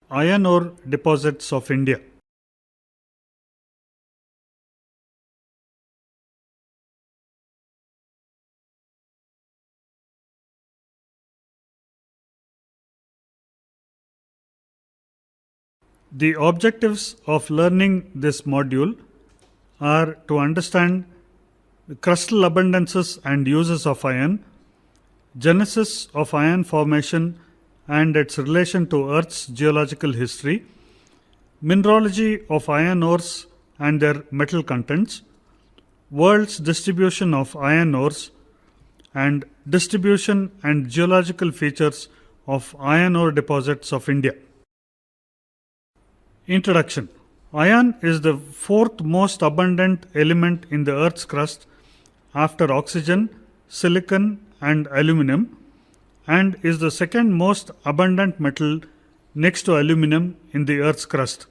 Iron ore deposits of India. The objectives of learning this module are to understand the crustal abundances and uses of iron, genesis of iron formation and its relation to Earth's geological history, mineralogy of iron ores and their metal contents, world's distribution of iron ores, and distribution and geological features of iron ore deposits of India. Introduction. Iron is the fourth most abundant element in the Earth's crust after oxygen, silicon, and aluminum, and is the second most abundant metal next to aluminum in the Earth's crust.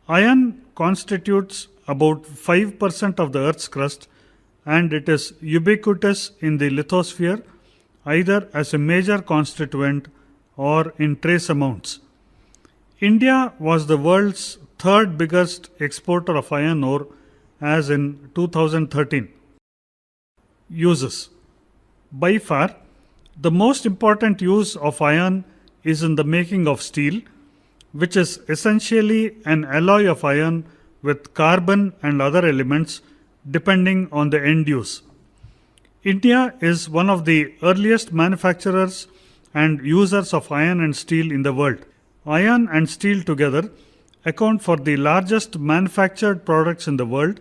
Iron constitutes about 5% of the Earth's crust, and it is ubiquitous in the lithosphere either as a major constituent or in trace amounts. India was the world's third biggest exporter of iron ore as in 2013. Uses. By far, the most important use of iron is in the making of steel, which is essentially an alloy of iron with carbon and other elements depending on the end use. India is one of the earliest manufacturers and users of iron and steel in the world. Iron and steel together account for the largest manufactured products in the world,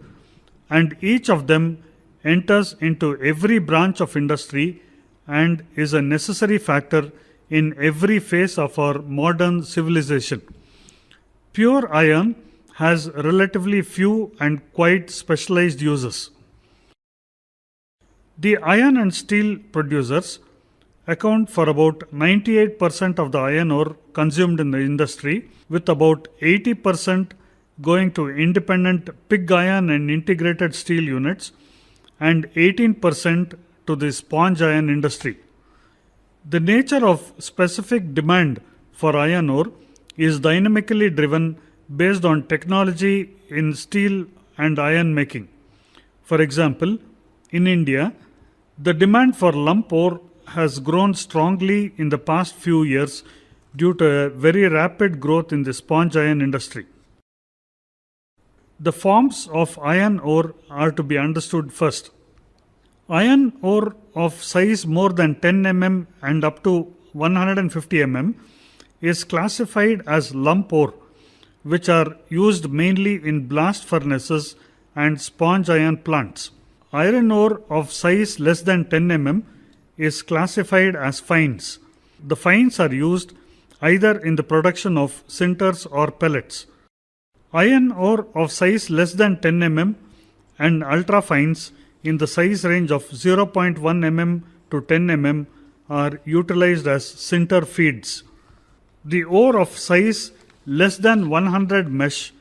and each of them enters into every branch of industry and is a necessary factor in every phase of our modern civilization. Pure iron has relatively few and quite specialized uses. The iron and steel producers account for about 98% of the iron ore consumed in the industry, with about 80% going to independent pig iron and integrated steel units and 18% to the sponge iron industry. The nature of specific demand for iron ore is dynamically driven based on technology in steel and iron making. For example, in India, the demand for lump ore has grown strongly in the past few years due to a very rapid growth in the sponge iron industry. The forms of iron ore are to be understood first. Iron ore of size more than 10 mm and up to 150 mm is classified as lump ore, which are used mainly in blast furnaces and sponge iron plants. Iron ore of size less than 10 mm is classified as fines. The fines are used either in the production of sinters or pellets. Iron ore of size less than 10 mm and ultra fines in the size range of 0.1 mm to 10 mm are utilized as sinter feeds. The ore of size less than 100 mesh,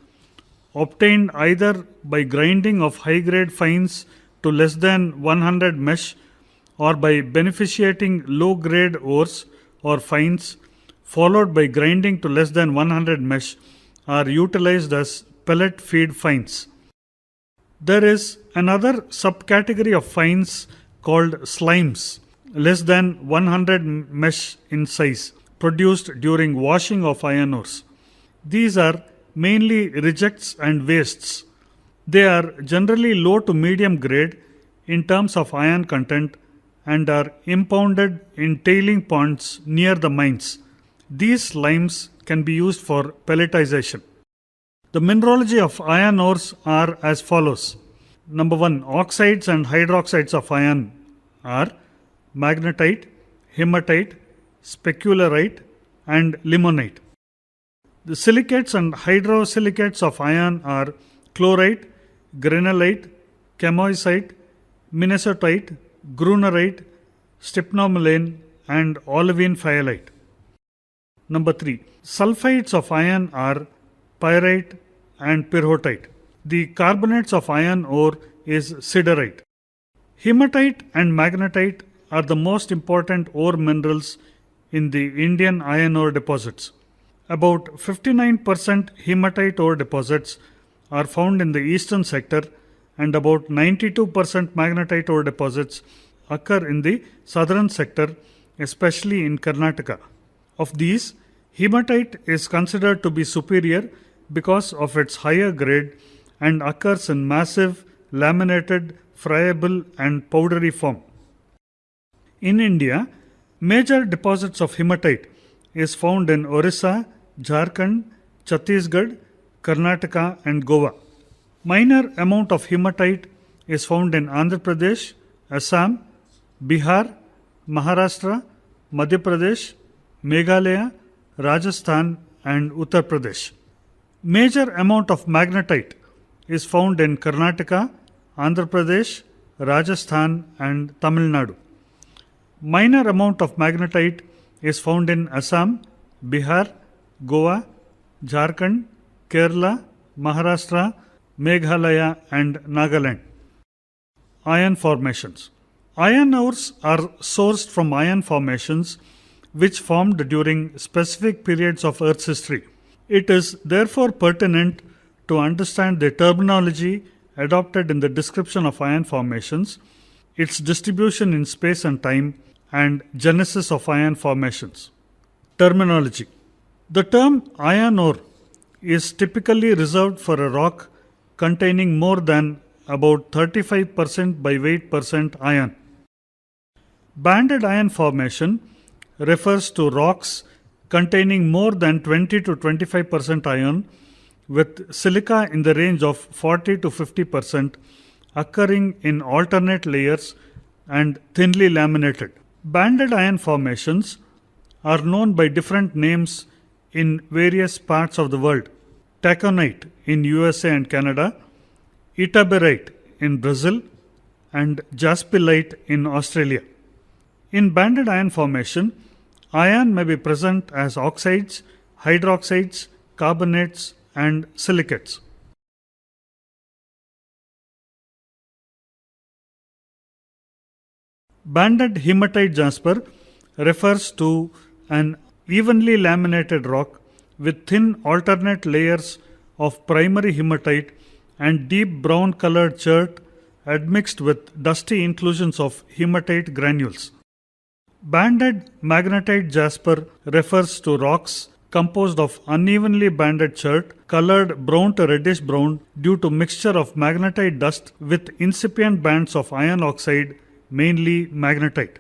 obtained either by grinding of high grade fines to less than 100 mesh or by beneficiating low grade ores or fines, followed by grinding to less than 100 mesh, are utilized as pellet feed fines. There is another subcategory of fines called slimes, less than 100 mesh in size, produced during washing of iron ores. These are mainly rejects and wastes. They are generally low to medium grade in terms of iron content and are impounded in tailing ponds near the mines. These slimes can be used for pelletization. The mineralogy of iron ores are as follows. Number 1, oxides and hydroxides of iron are magnetite, hematite, specularite, and limonite. The silicates and hydrosilicates of iron are chlorite, granulite, chamoisite, minnesotite, grunerite, stipnomelane, and olivine fayalite. Number 3. Sulfides of iron are pyrite and pyrrhotite. The carbonates of iron ore is siderite. Hematite and magnetite are the most important ore minerals in the Indian iron ore deposits. About 59% hematite ore deposits are found in the eastern sector, and about 92% magnetite ore deposits occur in the southern sector, especially in Karnataka. Of these, hematite is considered to be superior because of its higher grade and occurs in massive, laminated, friable, and powdery form. In India, major deposits of hematite is found in Orissa, Jharkhand, Chhattisgarh, Karnataka, and Goa. Minor amount of hematite is found in Andhra Pradesh, Assam, Bihar, Maharashtra, Madhya Pradesh, Meghalaya, Rajasthan, and Uttar Pradesh. Major amount of magnetite is found in Karnataka, Andhra Pradesh, Rajasthan, and Tamil Nadu. Minor amount of magnetite is found in Assam, Bihar, Goa, Jharkhand, Kerala, Maharashtra, Meghalaya, and Nagaland. Iron formations. Iron ores are sourced from iron formations which formed during specific periods of Earth's history. It is therefore pertinent to understand the terminology adopted in the description of iron formations, its distribution in space and time, and genesis of iron formations. Terminology. The term iron ore is typically reserved for a rock containing more than about 35% by weight percent iron. Banded iron formation refers to rocks containing more than 20 to 25% iron with silica in the range of 40 to 50% occurring in alternate layers and thinly laminated. Banded iron formations are known by different names in various parts of the world. Taconite in USA and Canada, Itaberite in Brazil, and Jaspilite in Australia. In banded iron formation, iron may be present as oxides, hydroxides, carbonates, and silicates. Banded hematite jasper refers to an evenly laminated rock with thin alternate layers of primary hematite and deep brown colored chert admixed with dusty inclusions of hematite granules. Banded magnetite jasper refers to rocks composed of unevenly banded chert colored brown to reddish brown due to mixture of magnetite dust with incipient bands of iron oxide, mainly magnetite.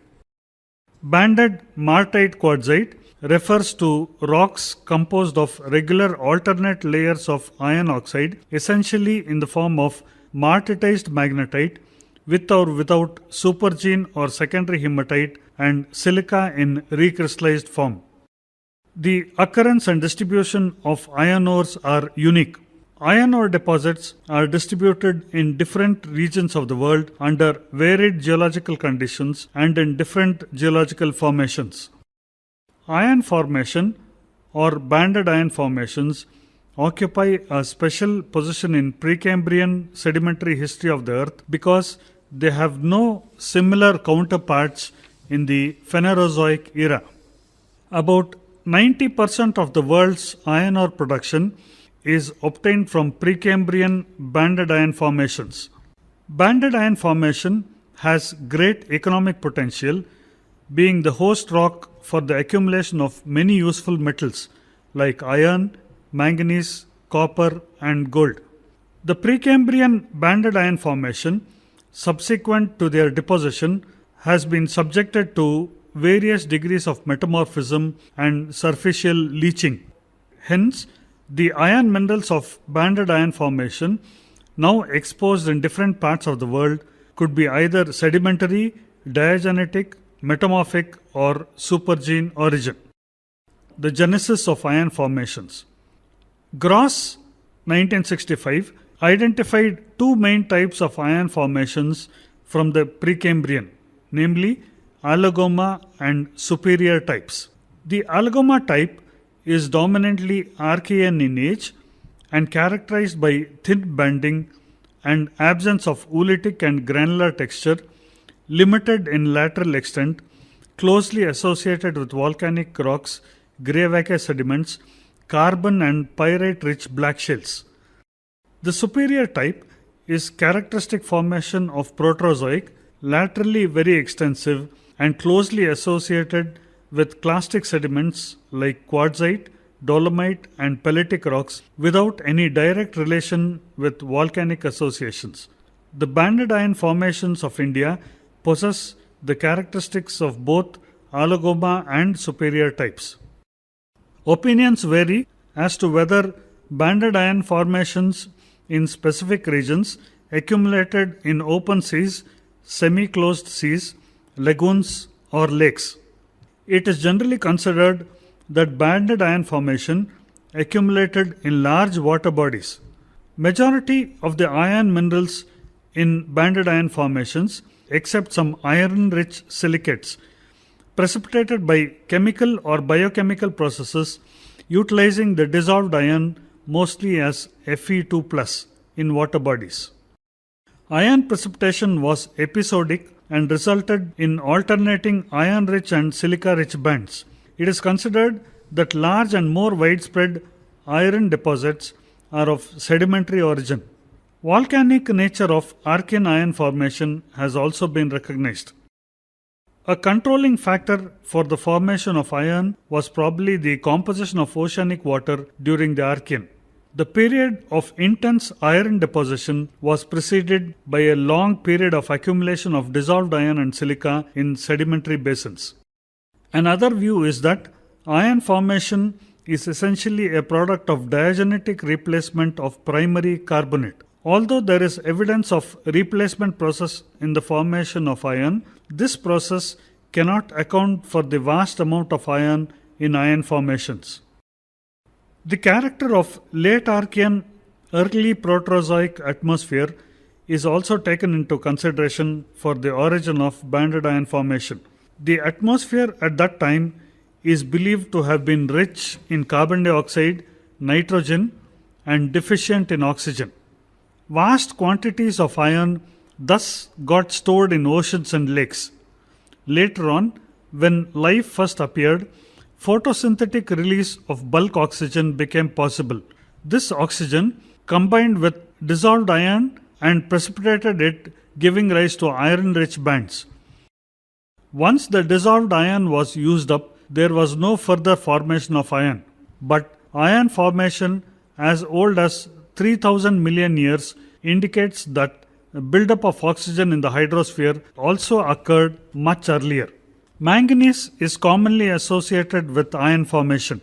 Banded martite quartzite refers to rocks composed of regular alternate layers of iron oxide, essentially in the form of martitized magnetite, with or without supergene or secondary hematite and silica in recrystallized form. The occurrence and distribution of iron ores are unique. Iron ore deposits are distributed in different regions of the world under varied geological conditions and in different geological formations. Iron formation or banded iron formations occupy a special position in Precambrian sedimentary history of the Earth because they have no similar counterparts in the Phanerozoic era. About 90% of the world's iron ore production is obtained from Precambrian banded iron formations. Banded iron formation has great economic potential, being the host rock for the accumulation of many useful metals like iron, manganese, copper, and gold. The Precambrian banded iron formation, subsequent to their deposition, has been subjected to various degrees of metamorphism and superficial leaching. Hence, the iron minerals of banded iron formation, now exposed in different parts of the world, could be either sedimentary, diagenetic, metamorphic, or supergene origin. The genesis of iron formations. Gross, 1965, identified two main types of iron formations from the Precambrian, namely Allagoma and superior types. The Allagoma type is dominantly Archean in age and characterized by thin banding and absence of oolitic and granular texture, limited in lateral extent, closely associated with volcanic rocks, grey sediments, carbon and pyrite-rich black shales. The superior type is characteristic formation of Proterozoic, laterally very extensive and closely associated with clastic sediments like quartzite, dolomite and pellitic rocks without any direct relation with volcanic associations. The banded iron formations of India possess the characteristics of both Alagoma and superior types. Opinions vary as to whether banded iron formations in specific regions accumulated in open seas, semi-closed seas, lagoons or lakes. It is generally considered that banded iron formation accumulated in large water bodies. Majority of the iron minerals in banded iron formations, except some iron-rich silicates, precipitated by chemical or biochemical processes utilizing the dissolved iron mostly as Fe2+ in water bodies. Iron precipitation was episodic and resulted in alternating iron-rich and silica-rich bands. It is considered that large and more widespread iron deposits are of sedimentary origin. Volcanic nature of Archean iron formation has also been recognized. A controlling factor for the formation of iron was probably the composition of oceanic water during the Archean. The period of intense iron deposition was preceded by a long period of accumulation of dissolved iron and silica in sedimentary basins. Another view is that iron formation is essentially a product of diagenetic replacement of primary carbonate. Although there is evidence of replacement process in the formation of iron, this process cannot account for the vast amount of iron in iron formations. The character of late Archean, early Proterozoic atmosphere is also taken into consideration for the origin of banded iron formation. The atmosphere at that time is believed to have been rich in carbon dioxide, nitrogen, and deficient in oxygen. Vast quantities of iron thus got stored in oceans and lakes. Later on, when life first appeared, photosynthetic release of bulk oxygen became possible. This oxygen combined with dissolved iron and precipitated it, giving rise to iron-rich bands. Once the dissolved iron was used up, there was no further formation of iron. But iron formation as old as 3000 million years indicates that buildup of oxygen in the hydrosphere also occurred much earlier. Manganese is commonly associated with iron formation.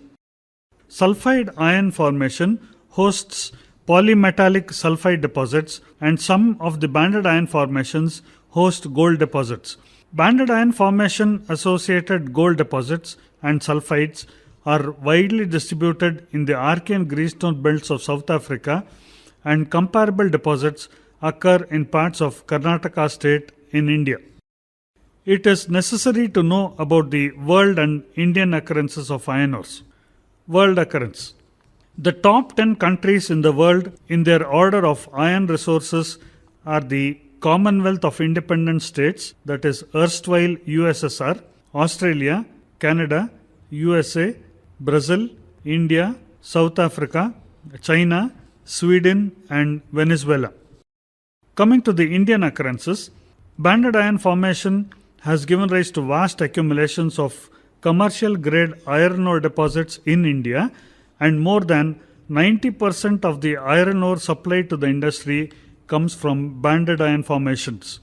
Sulfide iron formation hosts polymetallic sulfide deposits, and some of the banded iron formations host gold deposits. Banded iron formation associated gold deposits and sulfides are widely distributed in the Archean greenstone belts of South Africa, and comparable deposits occur in parts of Karnataka state in India. It is necessary to know about the world and Indian occurrences of iron ores. World occurrence. The top 10 countries in the world in their order of iron resources are the Commonwealth of Independent States, that is erstwhile USSR, Australia, Canada, USA, Brazil, India, South Africa, China, Sweden and Venezuela. Coming to the Indian occurrences, banded iron formation has given rise to vast accumulations of commercial grade iron ore deposits in India, and more than 90% of the iron ore supplied to the industry comes from banded iron formations.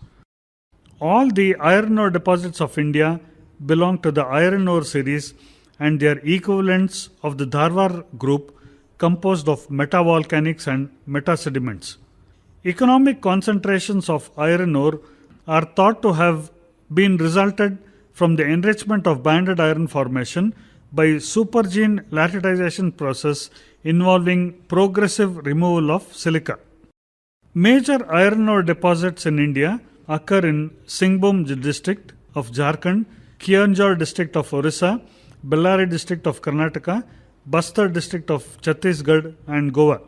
All the iron ore deposits of India belong to the iron ore series, and their equivalents of the Dharwar group composed of metavolcanics and metasediments. Economic concentrations of iron ore are thought to have been resulted from the enrichment of banded iron formation by supergene latticization process involving progressive removal of silica. Major iron ore deposits in India occur in Singhbhum district of Jharkhand, Keonjhar district of Orissa, Bellary district of Karnataka, Bastar district of Chhattisgarh and Goa.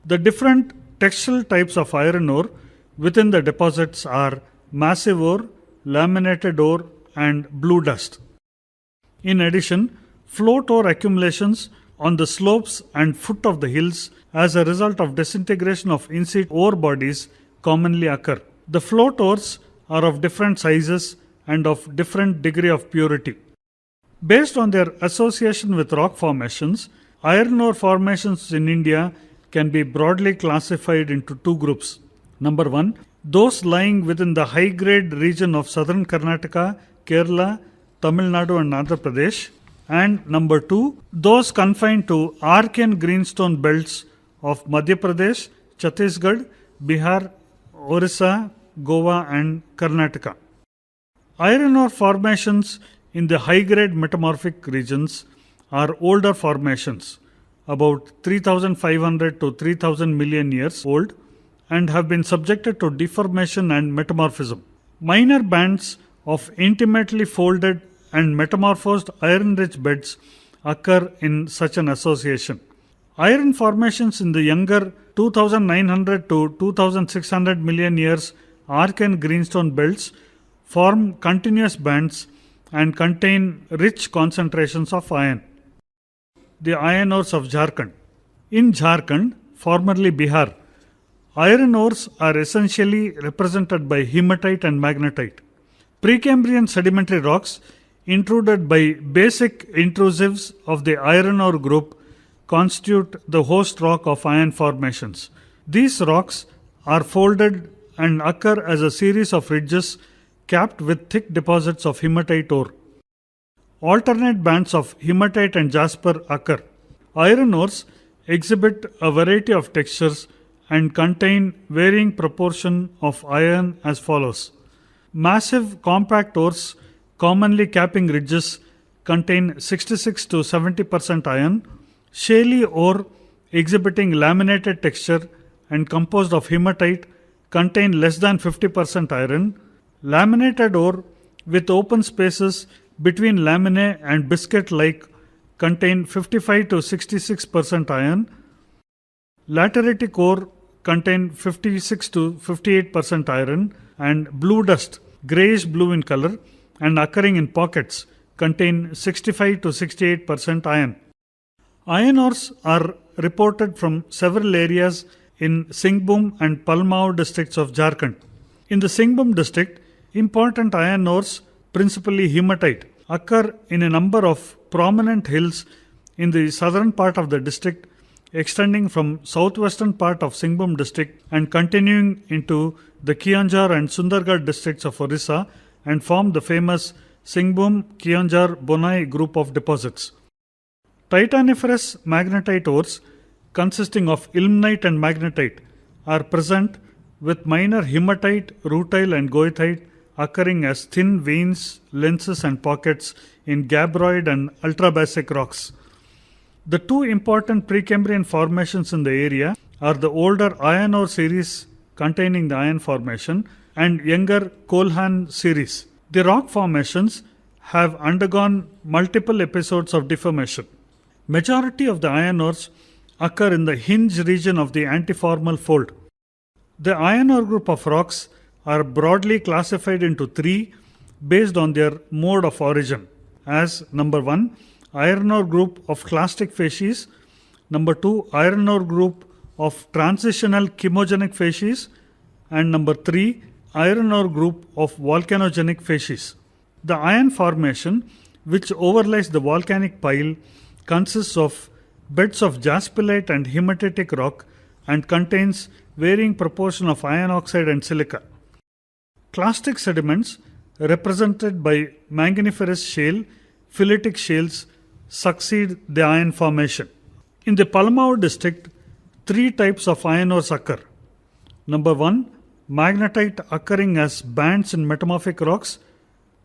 The different textile types of iron ore within the deposits are massive ore, laminated ore and blue dust. In addition, float ore accumulations on the slopes and foot of the hills as a result of disintegration of in-situ ore bodies commonly occur. The float ores are of different sizes and of different degree of purity. Based on their association with rock formations, iron ore formations in India can be broadly classified into two groups. Number one, those lying within the high-grade region of southern Karnataka, Kerala, Tamil Nadu and Andhra Pradesh. And number two, those confined to Archean greenstone belts of Madhya Pradesh, Chhattisgarh, Bihar, Orissa, Goa and Karnataka. Iron ore formations in the high-grade metamorphic regions are older formations, about 3,500 to 3,000 million years old, and have been subjected to deformation and metamorphism. Minor bands of intimately folded and metamorphosed iron-rich beds occur in such an association. Iron formations in the younger 2,900 to 2,600 million years Archean greenstone belts form continuous bands and contain rich concentrations of iron. The iron ores of Jharkhand. In Jharkhand, formerly Bihar, iron ores are essentially represented by hematite and magnetite. Precambrian sedimentary rocks intruded by basic intrusives of the iron ore group constitute the host rock of iron formations. These rocks are folded and occur as a series of ridges capped with thick deposits of hematite ore. Alternate bands of hematite and jasper occur. Iron ores exhibit a variety of textures and contain varying proportion of iron as follows. Massive compact ores commonly capping ridges contain 66 to 70% iron. Shaly ore exhibiting laminated texture and composed of hematite contain less than 50% iron. Laminated ore with open spaces between laminae and biscuit-like contain 55 to 66% iron. Lateritic ore contain 56 to 58% iron, and blue dust, grayish blue in color and occurring in pockets, contain 65 to 68% iron. Iron ores are reported from several areas in Singhbhum and Palmao districts of Jharkhand. In the Singhbhum district, important iron ores, principally hematite, occur in a number of prominent hills in the southern part of the district, extending from southwestern part of Singhbhum district and continuing into the Keonjhar and Sundargarh districts of Orissa, and form the famous Singhbhum Keonjhar Bonai group of deposits. Titaniferous magnetite ores consisting of ilmenite and magnetite are present, with minor hematite, rutile and goethite occurring as thin veins, lenses and pockets in gabbroid and ultrabasic rocks. The two important Precambrian formations in the area are the older iron ore series containing the iron formation and younger Kolhan series. The rock formations have undergone multiple episodes of deformation. Majority of the iron ores occur in the hinge region of the antiformal fold. The iron ore group of rocks are broadly classified into three based on their mode of origin, as number 1, iron ore group of clastic facies, number 2, iron ore group of transitional chemogenic facies, and number 3, iron ore group of volcanogenic facies. The iron formation, which overlies the volcanic pile, consists of beds of jaspilite and hematitic rock and contains varying proportion of iron oxide and silica. Clastic sediments, represented by manganoferous shale, philitic shales, succeed the iron formation. In the Palmao district, three types of iron ores occur. Number 1, magnetite occurring as bands in metamorphic rocks.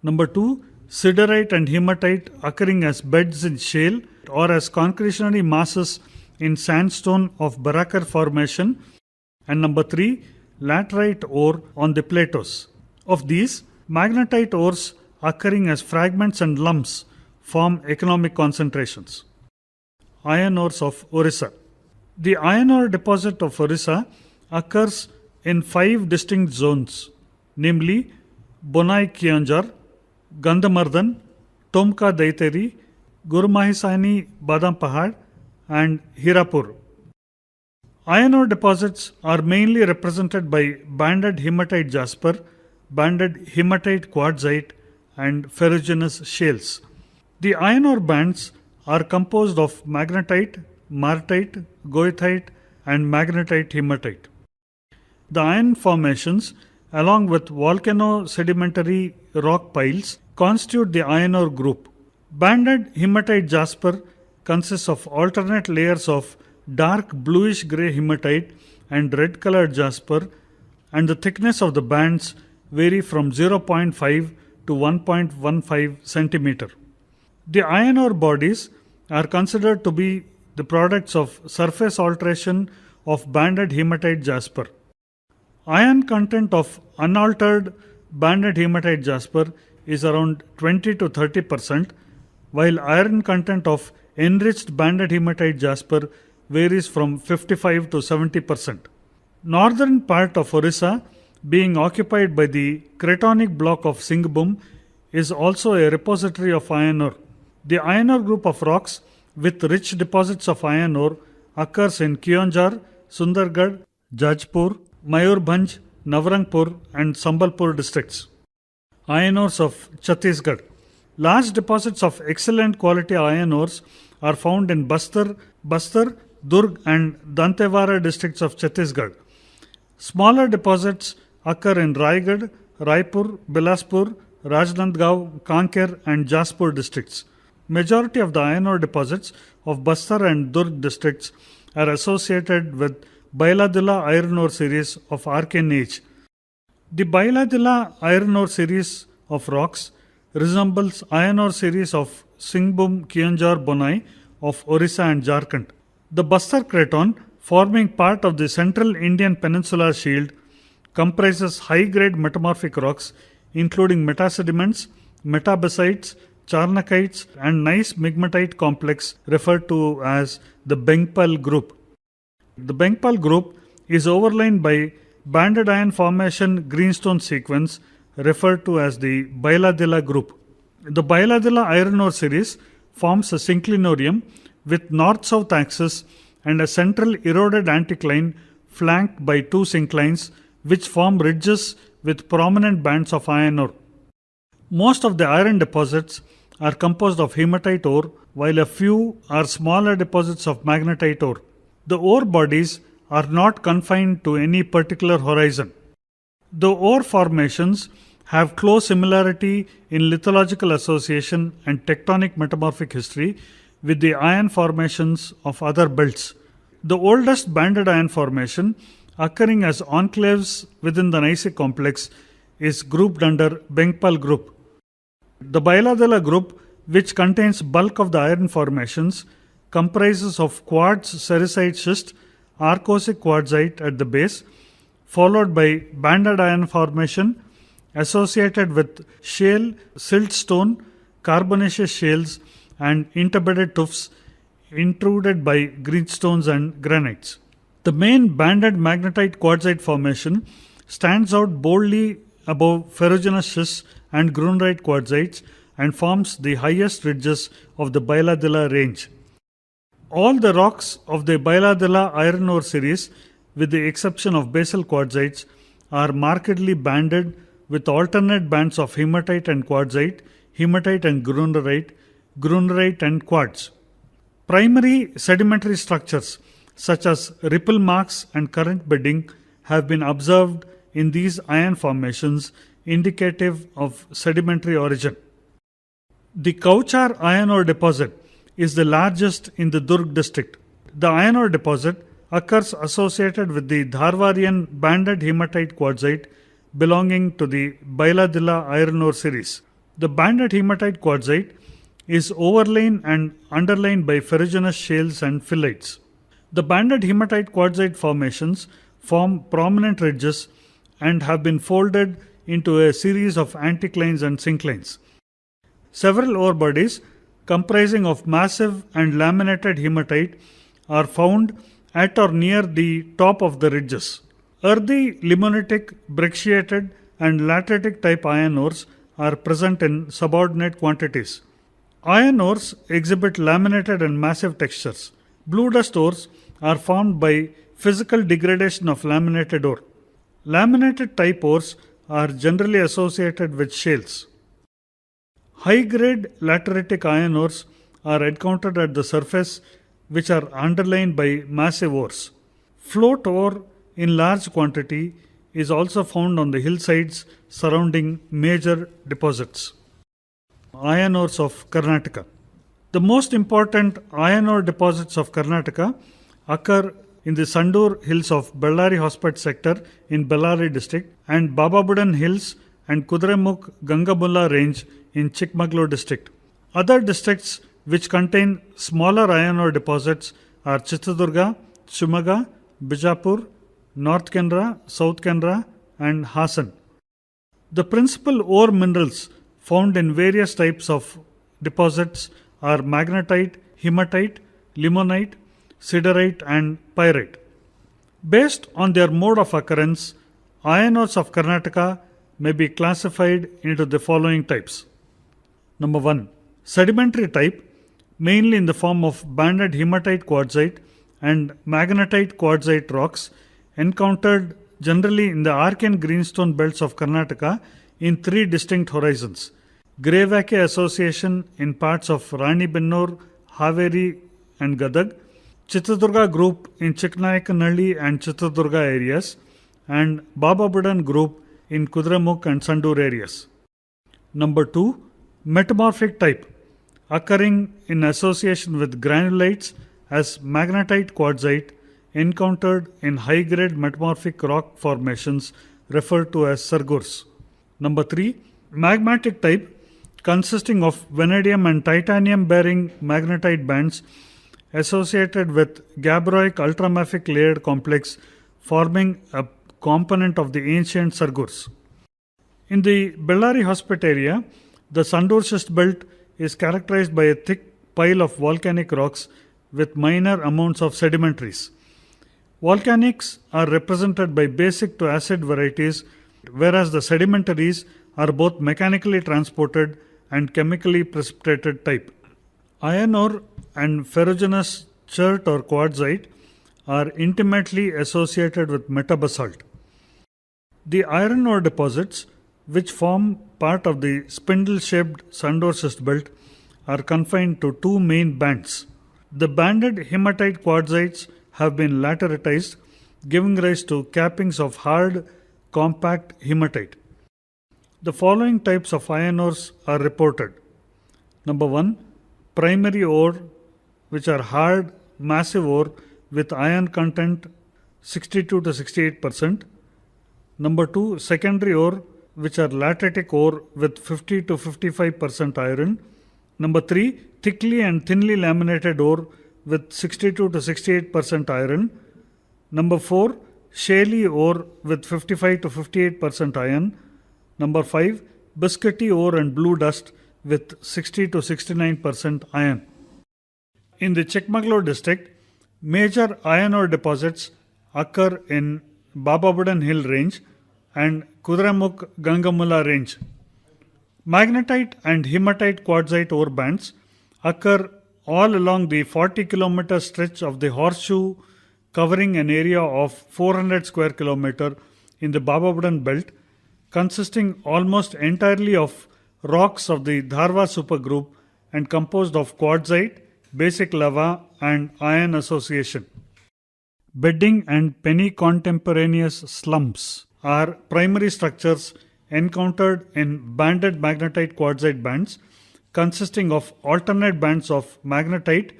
Number 2, siderite and hematite occurring as beds in shale or as concretionary masses in sandstone of Barakar formation. And number 3, laterite ore on the plateaus. Of these, magnetite ores occurring as fragments and lumps form economic concentrations. Iron ores of Orissa. The iron ore deposit of Orissa occurs in 5 distinct zones, namely Bonai Keonjhar, Gandhamardan, Tomka Daiteri, Gurumahisani Badam Pahad, and Hirapur. Iron ore deposits are mainly represented by banded hematite jasper, banded hematite quartzite, and ferruginous shales. The iron ore bands are composed of magnetite, martite, goethite, and magnetite hematite. The iron formations, along with volcano sedimentary rock piles, constitute the iron ore group. Banded hematite jasper consists of alternate layers of dark bluish grey hematite and red colored jasper, and the thickness of the bands vary from 0.5 to 1.15 centimeter. The iron ore bodies are considered to be the products of surface alteration of banded hematite jasper. Iron content of unaltered banded hematite jasper is around 20 to 30%, while iron content of enriched banded hematite jasper varies from 55 to 70%. Northern part of Orissa, being occupied by the cratonic block of Singhbum, is also a repository of iron ore. The iron ore group of rocks with rich deposits of iron ore occurs in Keonjhar, Sundargarh, Jajpur, Mayurbhanj, Navrangpur, and Sambalpur districts. Iron ores of Chhattisgarh. Large deposits of excellent quality iron ores are found in Bastar, Durg, and Dantewara districts of Chhattisgarh. Smaller deposits occur in Raigad, Raipur, Bilaspur, Rajnandgaon, Kanker, and Jaspur districts. Majority of the iron ore deposits of Bastar and Durg districts are associated with Bailadila iron ore series of Archean age. The Bailadila iron ore series of rocks resembles iron ore series of Singhbum Keonjhar Bonai of Orissa and Jharkhand. The Bastar Craton, forming part of the central Indian peninsular shield, comprises high-grade metamorphic rocks including metasediments, metabasalts, charnakites, and gneiss migmatite complex referred to as the Bengpal group. The Bengpal group is overlain by banded iron formation greenstone sequence referred to as the Bailadila group. The Bailadila iron ore series forms a synclinorium with north-south axis and a central eroded anticline flanked by two synclines which form ridges with prominent bands of iron ore. Most of the iron deposits are composed of hematite ore, while a few are smaller deposits of magnetite ore. The ore bodies are not confined to any particular horizon. The ore formations have close similarity in lithological association and tectonic metamorphic history with the iron formations of other belts. The oldest banded iron formation, occurring as enclaves within the gneissic complex, is grouped under Bengpal group. The Bailadila group, which contains bulk of the iron formations, comprises of quartz sericite schist, arkosic quartzite at the base, followed by banded iron formation associated with shale, siltstone, carbonaceous shales, and interbedded tuffs intruded by greenstones and granites. The main banded magnetite quartzite formation stands out boldly above ferruginous schists and grunrite quartzites and forms the highest ridges of the Bailadila range. All the rocks of the Bailadila iron ore series, with the exception of basal quartzites, are markedly banded with alternate bands of hematite and quartzite, hematite and grunrite and quartz. Primary sedimentary structures such as ripple marks and current bedding have been observed in these iron formations, indicative of sedimentary origin. The Kauchar iron ore deposit is the largest in the Durg district. The iron ore deposit occurs associated with the Dharwarian banded hematite quartzite belonging to the Bailadila iron ore series. The banded hematite quartzite is overlain and underlain by ferruginous shales and phyllites. The banded hematite quartzite formations form prominent ridges and have been folded into a series of anticlines and synclines. Several ore bodies comprising of massive and laminated hematite are found at or near the top of the ridges. Earthy limonitic, brecciated and lateritic type iron ores are present in subordinate quantities. Iron ores exhibit laminated and massive textures. Blue dust ores are formed by physical degradation of laminated ore. Laminated type ores are generally associated with shales. High-grade lateritic iron ores are encountered at the surface, which are underlain by massive ores. Float ore in large quantity is also found on the hillsides surrounding major deposits. Iron ores of Karnataka. The most important iron ore deposits of Karnataka occur in the Sandur hills of Bellary Hospet sector in Bellary district and Bababudan hills and Kudremukh Gangamulla range in Chikmagalur district. Other districts which contain smaller iron ore deposits are Chitradurga, Shimaga, Bijapur, North Canara, South Canara and Hassan. The principal ore minerals found in various types of deposits are magnetite, hematite, limonite, siderite and pyrite. Based on their mode of occurrence, iron ores of Karnataka may be classified into the following types. Number 1. Sedimentary type, mainly in the form of banded hematite quartzite and magnetite quartzite rocks, encountered generally in the Archean greenstone belts of Karnataka in 3 distinct horizons. Grey-Vacay association in parts of Ranibennur, Haveri and Gadag, Chitradurga group in Chiknayakanhalli and Chitradurga areas, and Bababudan group in Kudremukh and Sandur areas. Number 2. Metamorphic type, occurring in association with granulites as magnetite quartzite, encountered in high-grade metamorphic rock formations referred to as sargurs. Number 3. Magmatic type, consisting of vanadium and titanium bearing magnetite bands associated with gabbroic ultramafic layered complex forming a component of the ancient sargurs. In the Bellary Hospet area, the Sandur schist belt is characterized by a thick pile of volcanic rocks with minor amounts of sedimentaries. Volcanics are represented by basic to acid varieties, whereas the sedimentaries are both mechanically transported and chemically precipitated type. Iron ore and ferruginous chert or quartzite are intimately associated with metabasalt. The iron ore deposits, which form part of the spindle-shaped Sandur schist belt, are confined to 2 main bands. The banded hematite quartzites have been lateritized, giving rise to cappings of hard, compact hematite. The following types of iron ores are reported. Number 1. Primary ore, which are hard, massive ore with iron content 62 to 68%. Number 2. Secondary ore, which are lateritic ore with 50 to 55% iron. Number 3. Thickly and thinly laminated ore with 62 to 68% iron. Number 4. Shaly ore with 55 to 58% iron. Number 5. Biscuity ore and blue dust with 60 to 69% iron. In the Chikmagalur district, major iron ore deposits occur in Bababudan Hill range and Kudremukh Gangamulla range. Magnetite and hematite quartzite ore bands occur all along the 40 km stretch of the horseshoe, covering an area of 400 square kilometer in the Bababudan belt, consisting almost entirely of rocks of the Dharwar supergroup and composed of quartzite, basic lava and iron association. Bedding and penny-contemporaneous slumps are primary structures encountered in banded magnetite quartzite bands consisting of alternate bands of magnetite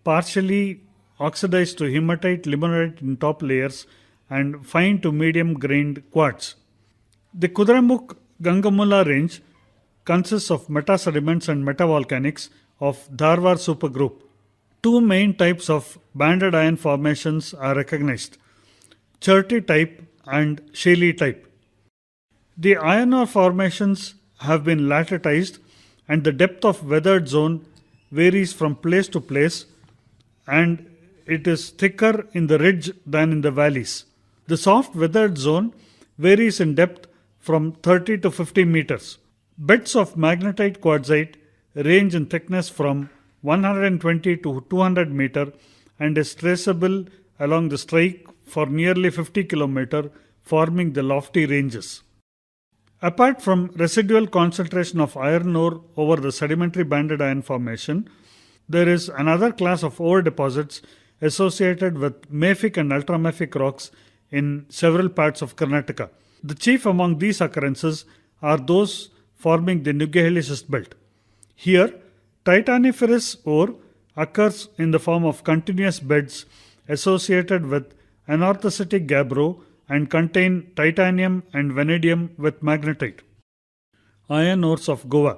partially oxidized to hematite, limonite in top layers and fine to medium grained quartz. The Kudremukh Gangamulla range consists of metasediments and metavolcanics of Dharwar supergroup. 2 main types of banded iron formations are recognized: cherty type and shaly type. The iron ore formations have been lateritized and the depth of weathered zone varies from place to place and it is thicker in the ridge than in the valleys. The soft weathered zone varies in depth from 30 to 50 meters. Beds of magnetite quartzite range in thickness from 120 to 200 meter and is traceable along the strike for nearly 50 km, forming the lofty ranges. Apart from residual concentration of iron ore over the sedimentary banded iron formation, there is another class of ore deposits associated with mafic and ultramafic rocks in several parts of Karnataka. The chief among these occurrences are those forming the Nuggehilli schist belt. Here, titaniferous ore occurs in the form of continuous beds associated with anorthositic gabbro and contain titanium and vanadium with magnetite. Iron ores of Goa.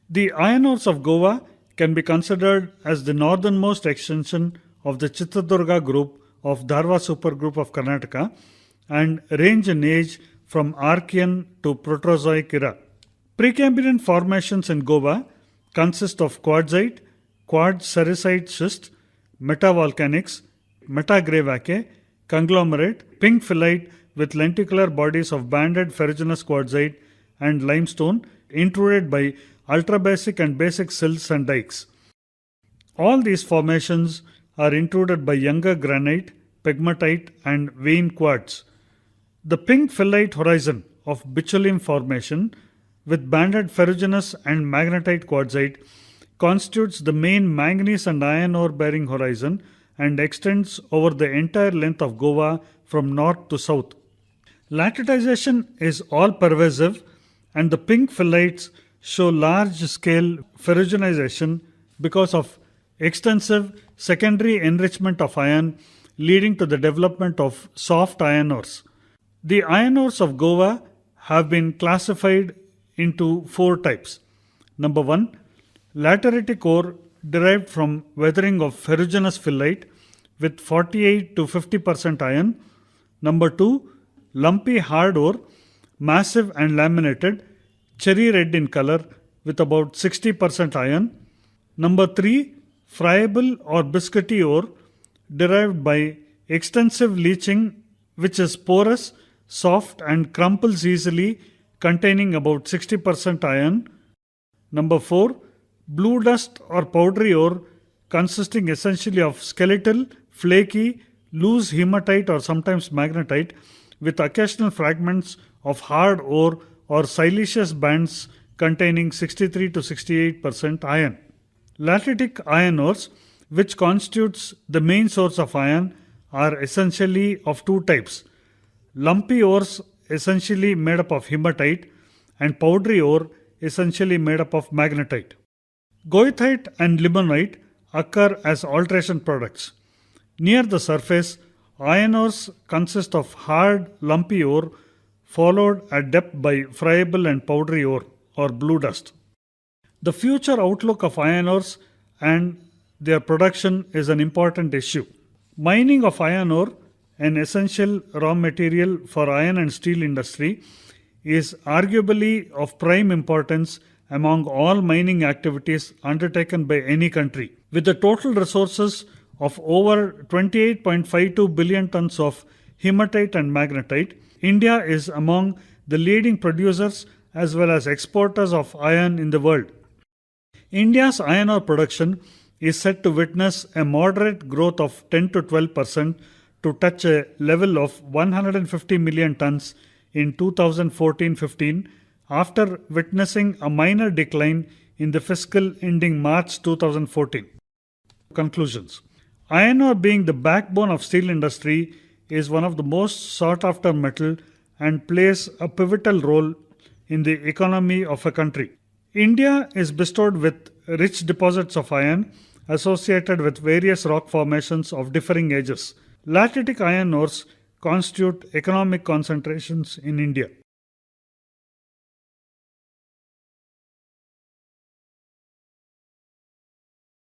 The iron ores of Goa can be considered as the northernmost extension of the Chitradurga group of Dharwa supergroup of Karnataka and range in age from Archean to Proterozoic era. Precambrian formations in Goa consist of quartzite, quartz sericite schist, metavolcanics, metagravaceae, conglomerate, pink phyllite with lenticular bodies of banded ferruginous quartzite and limestone intruded by ultrabasic and basic silts and dikes. All these formations are intruded by younger granite, pegmatite and vein quartz. The pink phyllite horizon of Bicholim formation with banded ferruginous and magnetite quartzite constitutes the main manganese and iron ore bearing horizon and extends over the entire length of Goa from north to south. Latitization is all pervasive and the pink phyllites show large scale ferruginization because of extensive secondary enrichment of iron leading to the development of soft iron ores. The iron ores of Goa have been classified into 4 types. Number 1, lateritic ore derived from weathering of ferruginous phyllite with 48 to 50% iron. Number 2, lumpy hard ore, massive and laminated, cherry red in color with about 60% iron. Number 3, friable or biscuity ore derived by extensive leaching which is porous, soft and crumples easily, containing about 60% iron. Number 4, blue dust or powdery ore consisting essentially of skeletal, flaky, loose hematite or sometimes magnetite with occasional fragments of hard ore or siliceous bands containing 63 to 68% iron. Lateritic iron ores, which constitutes the main source of iron, are essentially of 2 types. Lumpy ores essentially made up of hematite and powdery ore essentially made up of magnetite. Goethite and limonite occur as alteration products. Near the surface, iron ores consist of hard, lumpy ore followed at depth by friable and powdery ore or blue dust. The future outlook of iron ores and their production is an important issue. Mining of iron ore, an essential raw material for iron and steel industry, is arguably of prime importance among all mining activities undertaken by any country. With the total resources of over 28.52 billion tons of hematite and magnetite, India is among the leading producers as well as exporters of iron in the world. India's iron ore production is set to witness a moderate growth of 10 to 12% to touch a level of 150 million tons in 2014-15 after witnessing a minor decline in the fiscal ending March 2014. Conclusions. Iron ore, being the backbone of steel industry, is one of the most sought after metal and plays a pivotal role in the economy of a country. India is bestowed with rich deposits of iron associated with various rock formations of differing ages. Lateritic iron ores constitute economic concentrations in India.